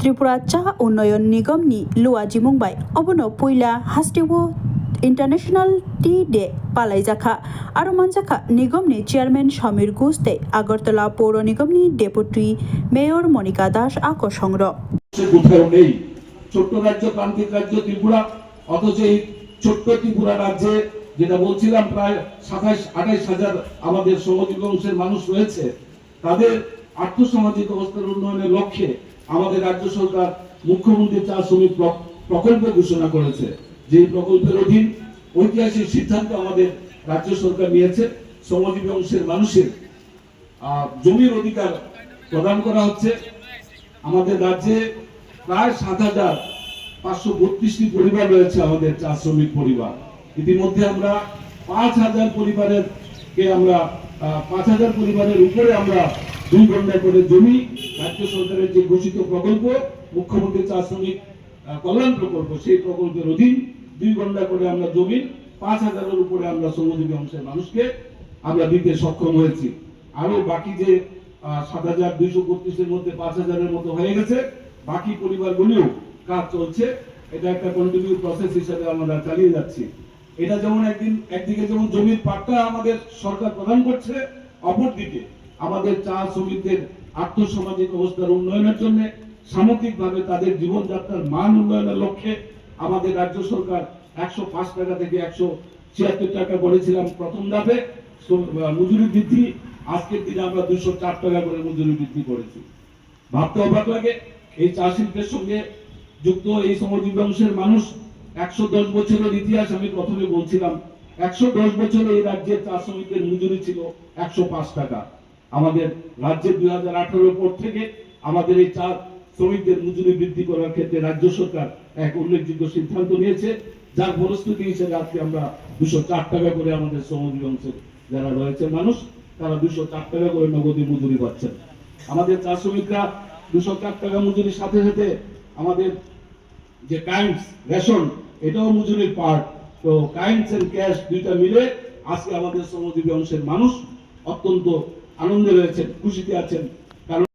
त्रिपुरा चाह उन्नयन निगम नि लुआ जिमुंबाय अबनो पुइला हास्टेवो इंटरनेशनल टी डे पालाइजाखा आरो मानजाखा निगम नि चेयरमैन समीर गुस्ते আগরতলা পৌর निगम नि डेपुटी मेयर मनिका दास आको संग्रह কোথাও নেই ছোট্ট রাজ্য প্রান্তিক রাজ্য ত্রিপুরা অথচ এই ছোট্ট ত্রিপুরা রাজ্যে যেটা বলছিলাম প্রায় 27-28 হাজার আমাদের শ্রমজীবী অংশের মানুষ রয়েছে তাদের আর্থসামাজিক অবস্থার উন্নয়নের লক্ষ্যে আমাদের রাজ্য সরকার মুখ্যমন্ত্রী চা শ্রমিক প্রকল্প ঘোষণা করেছে যে প্রকল্পের অধীন ঐতিহাসিক সিদ্ধান্ত আমাদের রাজ্য সরকার নিয়েছে শ্রমজীবী অংশের মানুষের জমির অধিকার প্রদান করা হচ্ছে আমাদের রাজ্যে প্রায় 7,532টি পরিবার রয়েছে আমাদের চা শ্রমিক পরিবার ইতিমধ্যে আমরা 5,000 পরিবারের উপরে আমরা 2 ঘন্টা করে জমি রাজ্য সরকারের যে ঘোষিত প্রকল্প মুখ্যমন্ত্রী চা শ্রমিক কল্যাণ প্রকল্প সেই প্রকল্পের অধীন 2 ঘন্টা করে আমরা জমি 5,000-এর উপরে আমরা শ্রমজীবী অংশের মানুষকে আমরা দিতে সক্ষম হয়েছি আরো বাকি যে 7,232-এর মধ্যে 5,000-এর মতো হয়ে গেছে বাকি পরিবারগুলিও কাজ চলছে এটা একটা কন্টিনিউ প্রসেস হিসেবে আমরা চালিয়ে যাচ্ছি এটা যেমন একদিকে যেমন জমির পাট্টা আমাদের সরকার প্রদান করছে অপরদিকে আমাদের চা শ্রমিকদের আর্থসামাজিক অবস্থার উন্নয়নের জন্য সামগ্রিকভাবে তাদের জীবনযাত্রার মান উন্নয়নের লক্ষ্যে আমাদের রাজ্য সরকার 105 টাকা থেকে 176 টাকা করেছিলাম প্রথম ধাপে মজুরি বৃদ্ধি আজকের দিনে আমরা 204 টাকা করে মজুরি বৃদ্ধি করেছি ভাবতে অবাক লাগে এই চা শিল্পের সঙ্গে যুক্ত এই শ্রমজীবী অংশের মানুষ 110 বছরের ইতিহাস আমি প্রথমে বলছিলাম 110 বছরে এই রাজ্যের চা শ্রমিকদের মজুরি ছিল 105 টাকা আমাদের রাজ্যের 2018 পর থেকে আমাদের এই চা শ্রমিকদের মজুরি বৃদ্ধি করার ক্ষেত্রে রাজ্য সরকার এক উল্লেখযোগ্য সিদ্ধান্ত নিয়েছে যার ফলশ্রুতি হিসেবে আজকে আমরা 204 টাকা করে আমাদের শ্রমজীবী অংশের যারা রয়েছে মানুষ তারা 204 টাকা করে নগদী মজুরি পাচ্ছেন আমাদের চা শ্রমিকরা 204 টাকা মজুরির সাথে সাথে আমাদের যে কাইন্ডস রেশন এটাও মজুরির পার্ট তো কাইন্ডস এন্ড ক্যাশ দুইটা মিলে আজকে আমাদের শ্রমজীবী অংশের মানুষ অত্যন্ত আনন্দে রয়েছেন খুশিতে আছেন